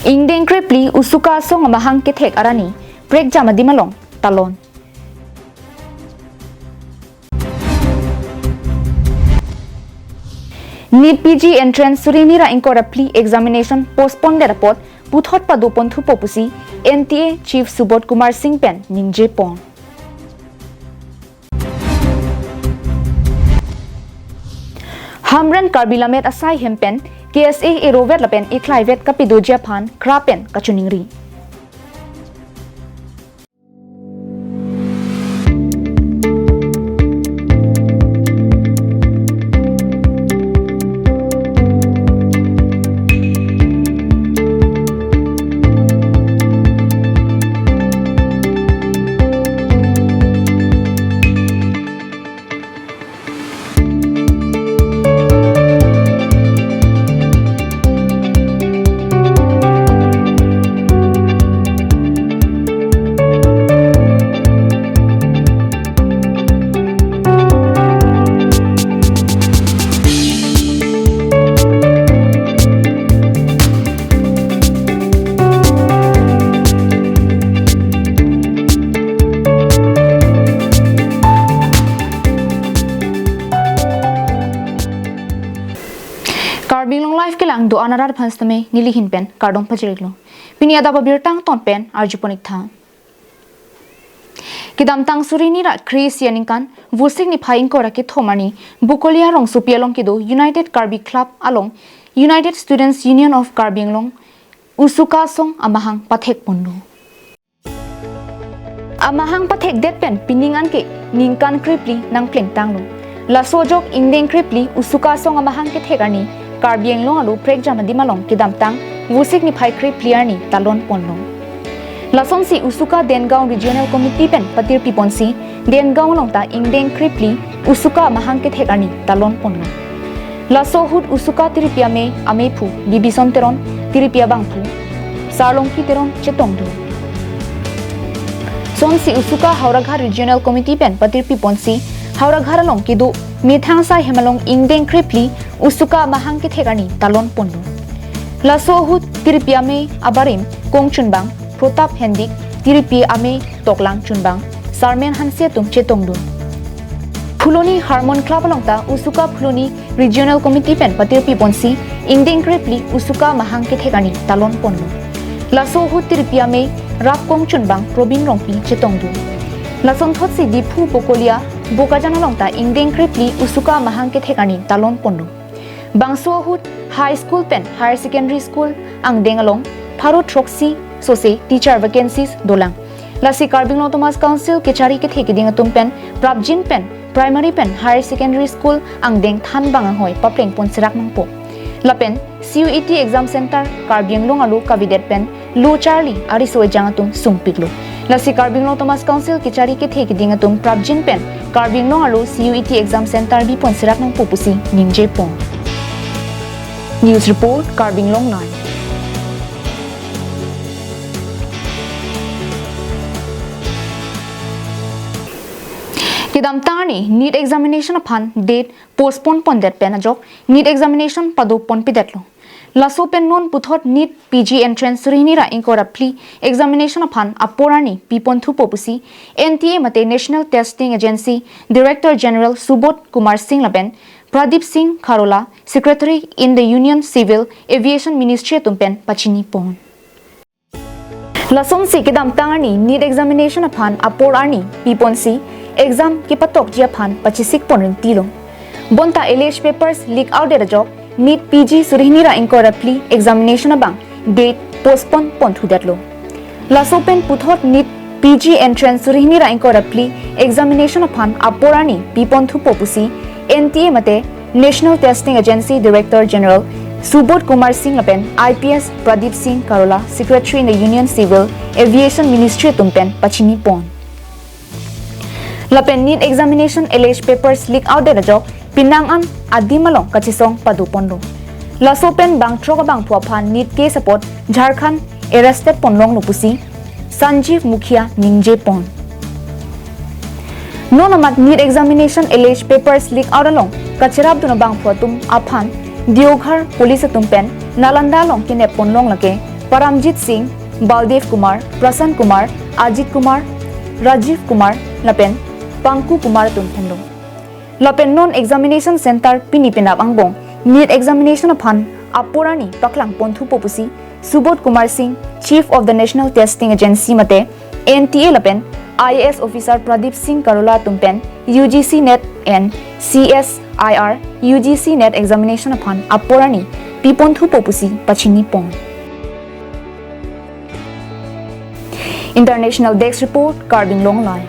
Ingdeng kripli usuka song amahang kithek arani break jama di malong talon. NEET PG entrance surinira incorrectly examination postponed report puthot padu ponthu popusi NTA Chief Subodh Kumar Singh Pen ningje pon. Hamran Karbilamet asai hempen KSA erovet lapen iklaivet kapido Japan krapen kachuningri. Karbing life kelang do anarar phanstame nilihin pen kardong pajiriglo pini Adap Abirta ton pen arjuponik tha kidam tang surini ra Chris yaningkan vusik ni phaing ko rakit thomani bukolia rong supialong kido United Karbi Club along United Students Union of Karbing long usuka song amahang pathek ponno amahang pathek det pen piningan ke ningkan kripli nang pleng tanglo la sojok ingdeng kripli usuka song amahang ke thegani Karbiang long alu prek jama di malong kidam tang wusik ni phai krip clear ni talon ponlong lason si usuka Dengaon Regional Committee pen patir piponsi Dengaon long ta ingdeng kripli usuka mahang ke thegani talon ponlong laso hut usuka tiripia me amepu bibison teron tiripia bangpu sarlong ki teron chetong do son si usuka Hauragha Regional Committee pen patir piponsi Hauragha long kidu mithang sai hemalong ingdeng kripli usuka mahang ke thegani talon ponno laso hut tiripia me abarim kong chunbang protap hendik tiripi ame toklang chunbang sarmen hanse tum chetong du phuloni harmon club longta usuka phuloni regional committee pen patir pi ponsi ingdeng kripli usuka mahang ke thegani talon ponno laso hut tiripia me rap kong chunbang probin rongpi chetong du lason thot si diphu pokolia bokajana longta ingdeng kripli usuka mahang ke thegani talon ponno Bangso hut high school pen higher secondary school ang dengalong pharo troxy sose teacher vacancies dolang lasi Karbing Thomas Council kechari ke theki ding tum pen prabjin pen primary pen higher secondary school ang deng than bang hoi papleng pon sirak mangpo lapen CUET exam center Karbing long alu kabidet pen lu charlie ari soi jangatum sumpiglo lasi Karbing Thomas Council kechari ke theki ding tum prabjin pen Karbing long alu CUET exam center bi pon sirak mangpo pusi ningje pong News Report, Karbing Long Line. Kidam tani NEET examination upon date postpone pon det pen ajok NEET examination padu pon pidetlo. Laso pen non puthot NEET PG entrance surinira incorrectly examination upon aporani pipon thu popusi NTA mate National Testing Agency Director General Subodh Kumar Singh Laben Pradip Singh Kharola, Secretary in the Union Civil Aviation Ministry tumpen pachini pon. Lason si kidam tangani NEET examination upon apor ani piponsi exam ki patok japan pachisik ponring tilong. Bonta LH papers leak out at a job NEET PG surinira incorrectly examination abang date postpone pon thu datlo. Lasopen puthot NEET PG entrance surinira incorrectly examination upon apor ani pipon thu popusi NTA mate National Testing Agency Director General Subodh Kumar Singh Lapen IPS Pradip Singh Kharola Secretary in the Union Civil Aviation Ministry tumpen pachini pon Lapen NEET examination LH papers leak out de rajok pinangan adimalong kachisong paduponlo Lasopen bang troka bang puaphan NEET case support Jharkhand arrested ponlong lupusi Sanjeev Mukhia ningje pon No namat NEET examination LH papers leak out along kachirab duna bang phuatum aphan Dioghar police tumpen Nalanda long kine ponlong lake Paramjit Singh, Baldev Kumar, Prasann Kumar, Ajit Kumar, Rajiv Kumar, Lapen, Panku Kumar Tumhenlo. Lapen non-examination center Pinipinap Angbong, NEET examination upon Apurani Paklang Ponthu Popusi, Subodh Kumar Singh, Chief of the National Testing Agency Mate, NTA Lapen, IAS Officer Pradeep Singh Karola Tumpen, UGC NET and CSIR UGC NET examination upon Apurani Piponthu Popusi Pachini Pong. International Desk Report, Carbing Long Life.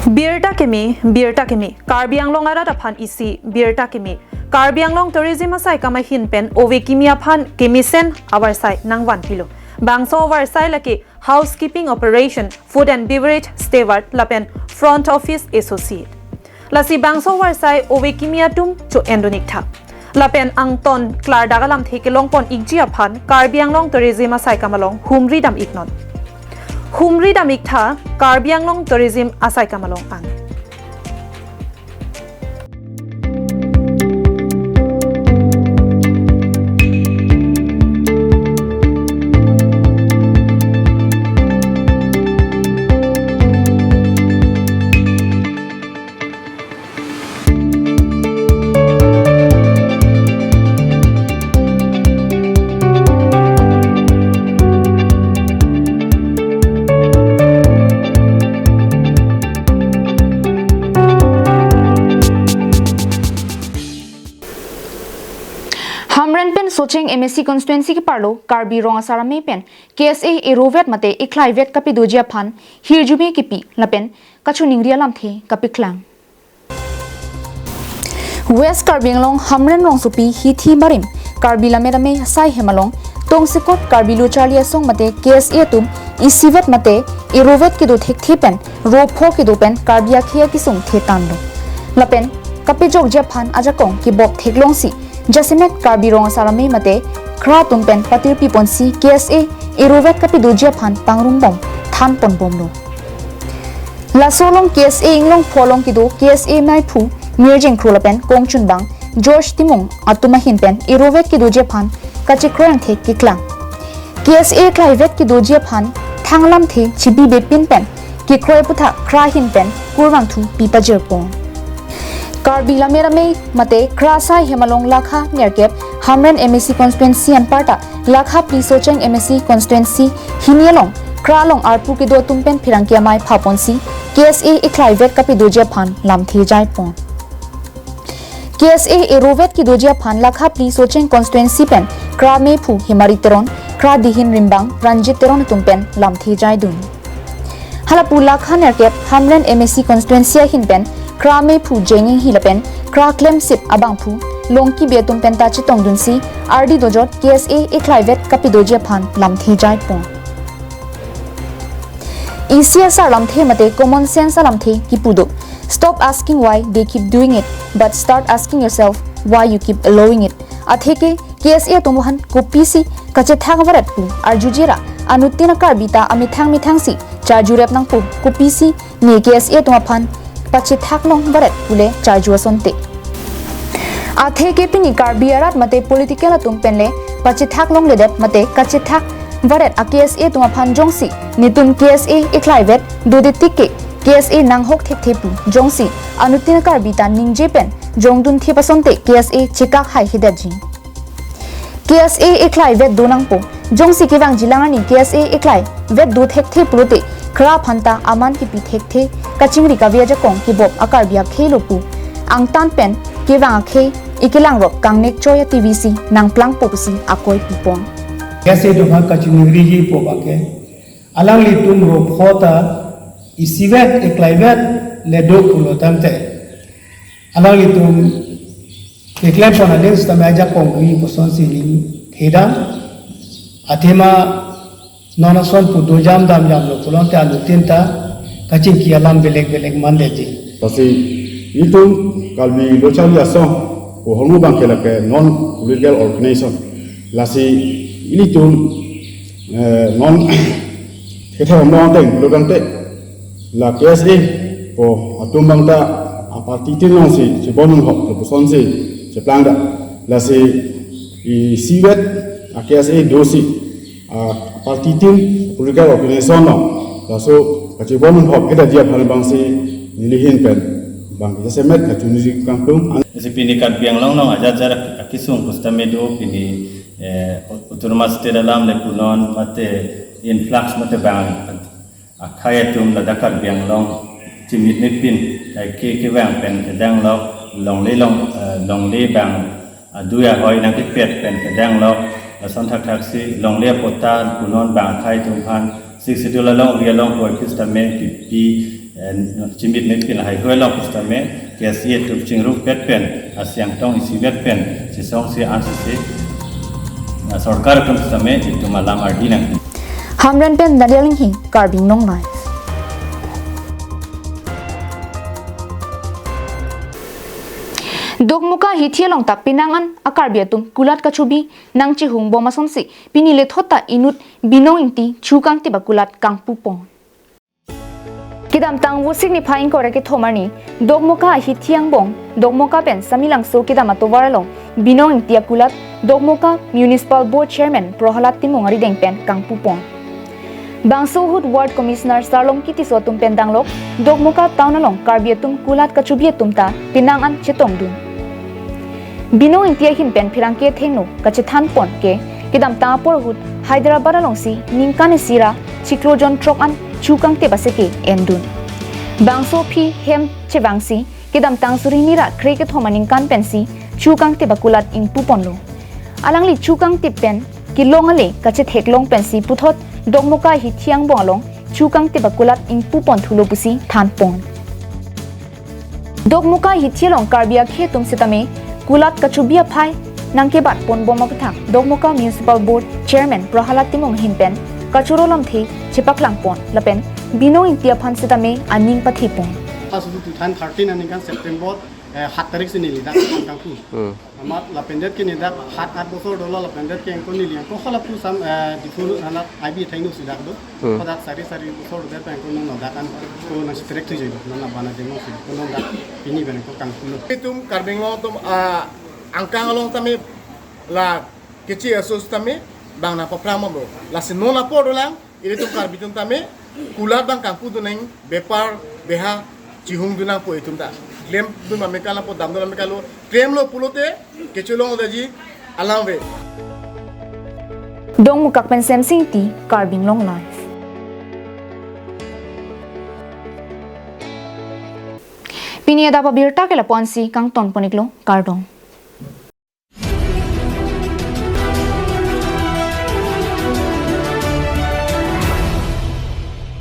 Abirta Kimi, Karbi Anglong Arada Pan isi, Abirta Kimi, Karbi Anglong Tourism Asai Kama Hinpen, Ove Kimia Pan, Kimisen, our side, Nang 1 kilo. Bangso our side laki, Housekeeping Operation, Food and Beverage, Steward, Lapen, Front Office Associate. Lasi Bangso our side, Ove Kimia Tum, to Endonicta. Lapen Angton, Klar Dagalam take long pon Igjia Pan, Karbi Anglong Tourism Asai Kamalong, whom read am ignon. Humri damikta Karbi Anglong Tourism Asai Kamalong ang. Socheng MSC constituency ke parlo Karbi rong asara me pen KSA erovet mate iklaivet kapi dojia phan hirjume kipi lapen kachuning ria lamthe kapi klang West Karbi Anglong Hamren rong supi hithi marim Karbi lamerame sai hemalong tongsikot Karbi luchalia song mate KSA tum isivet mate erovet ke do thek thepen ro pho ke do pen Karbi akhia ki sung the tanlo lapen kapi jok je phan ajakong ki bok theklong si Jasimet Karbi rong sarame mate kra tumpen patir pi ponsi KSA erovet kapi dojia phan pangrum bom than pon bom lo la solong KSA inglong pholong kido KSA mai phu mirjeng krolapen kongchun bang George Timong atuma hinpen erovet ki dojia phan kachikrang the kiklang KSA klaivet ki dojia phan thanglam the chibi bepin pen ki kroi putha kra hinpen kurwang thu pipajer pon Karbi lamerame mate krasa hemalong lakha nerkep Hamren MSC constituency and parta lakha prisocheng MSC constituency hinialong kralong arpu ki do tumpen phirangkia mai phaponsi KSA iklaivet kapi dojia phan lamthi jai pon KSA erovet ki dojia phan lakha prisocheng constituency pen krame phu himari teron kra dihin rimbang ranjit teron tumpen lamthi jai dun halapu lakha nerkep Hamren MSC constituency hinpen Krame phu jenging hilapen kra claim sip abang phu longki betum penta chitong dunsi RD dojot KSA eklaivet kapi dojia phan lamthi jai pon ECSR lamthe mate common sense lamthe kipudo stop asking why they keep doing it but start asking yourself why you keep allowing it atheke KSA tomohan kopisi kache thangwarat pu arjujira anutina karbita amithang si charjurep nang pu kopisi ni KSA tomaphan pachi thaklong barat pule charjua sonte athe ke pini Karbi arat mate political atum penle pachi thaklong ledet mate kachi thak barat AKSA tuma phan jongsi nitum KSA iklaivet doditik KSA nanghok thek thepu jongsi anutina Karbi ta ningje pen jongdun thepa sonte KSA chikak hai hidaji KSA iklaivet donangpo jongsi kiwang jilangani KSA iklai vet do thek thepurote kra phanta aman ki pi thek the kachingri ka via jakong ki bob akar bia khelopu angtan pen kiwang khe ikilang rop kangnek choya TVC nang plang popusi akoi pipong कैसे तो भाग कचुनिगरी जी पोबा के अलग ली तुम रोप होता इसीवेट एकलाइवेट ले दो पुलो तंते अलग ली तुम एकलाइ पनालिस तमे आजा कोंगुई पोसन सिलिंग थेदा अथेमा नॉनसन पुदो जाम दाम लो पुलों ते आलू तिंता कचिंग की अलाम बेलेग मंदे जी तसी इतुम Karbi लोचाली असों वो हलू बांके लगे नॉन पॉलिटिकल ऑर्गेनाइजेशन लासी इलितुम नॉन केथे हमलों ते लोगंते ला KSA को अतुम बंगता parti tin long si bonum hok to son si plang da la si I siwet KSA dosi parti tin political organization no la so kachi bonum hok eda dia phal bang si nilihin pen bang ya semet ka chunji kampung si pini kat biang long no aja jar kisung kustamedo pini autonomous state alam le punon mate influx mate bang akhaya tum la dakar biang long chimit ne pin kai ke wang pen kedang lo long le bang duya hoi nang pet pen kedang lo son thak thak si long le pota punon bang khai tum phan sik sidula long ria long hoi kustame pi chimit ne pin hai hoi long kustame KSA tum chingru pet pen asyang tong isi pet pen si song si ansisi सरकार कम समय itu malam ardina Hamran pen dadaling hi carbing long life. Dokmuka hi thialong ta pinangan akarbiatum kulat kachubi nangchi hung boma sonsi pinile thota inut binong inti chukang ti bakulat kangpupong. Kidam tang wo signifying korake thomani dokmuka hi thiang bong dokmuka pen samilang so kidam atowaralong binong inti akulat dokmuka Municipal Board Chairman Prohalat Timongari dengpen kangpupong. Bangsohut Ward Commissioner Sarlong kiti sotum pendanglok dokmuka taunalong karbiatum kulat kachubiatum ta pinangan chetongdun. Binong intia hin pen phirangke thengno kachethan pon ke kidam tapor hut Hyderabad alongsi ningkane sira cyclone trok an chukang te baseke endun. Bangso phi hem chewangsi kidam tangsuri nira kreke thomaning kan pensi chukang te bakulat ing puponlo. Alangli chukang te pen kilongale kachet heklong pensi puthot dokmuka hi thiang bongalong chukang te bakulat ing pupon thulo pusi than pon. Dokmuka hi thialong karbia khetum sitame kulat kachubia phai nangke bat pon boma kathang dokmuka Municipal Board Chairman Prohalat Timong himpen kachurolom the chepaklang pon lapen binong intia phan sitame aning pathi pon. 2013 ani kan September 7 tarik sini lidak kangku. Amat lapendet kini dak 7-8 bosor dolar lapendet ke engko nili engko khala pu sam difuru anak IB thainu sidak do. Padak sari bosor der pa engko nong dakan ko nang strek tu jelo nana bana jemo si ko nong dak ini ben ko kangku. Tum karbingo tum angkang along tami la kecil asus tami bang na papramo bro. La sinona por lang ini tum karbitum tami kulat bang kangku tu neng bepar beha cihung dunang po itum ta. Claim dun mamekala po damdo mamekalo claim lo pulote kecilong odaji alangve. Dong mukak pen sem sing ti carbing long life. Pini Adap Abirta ke la ponsi kang ton poniklo kardong.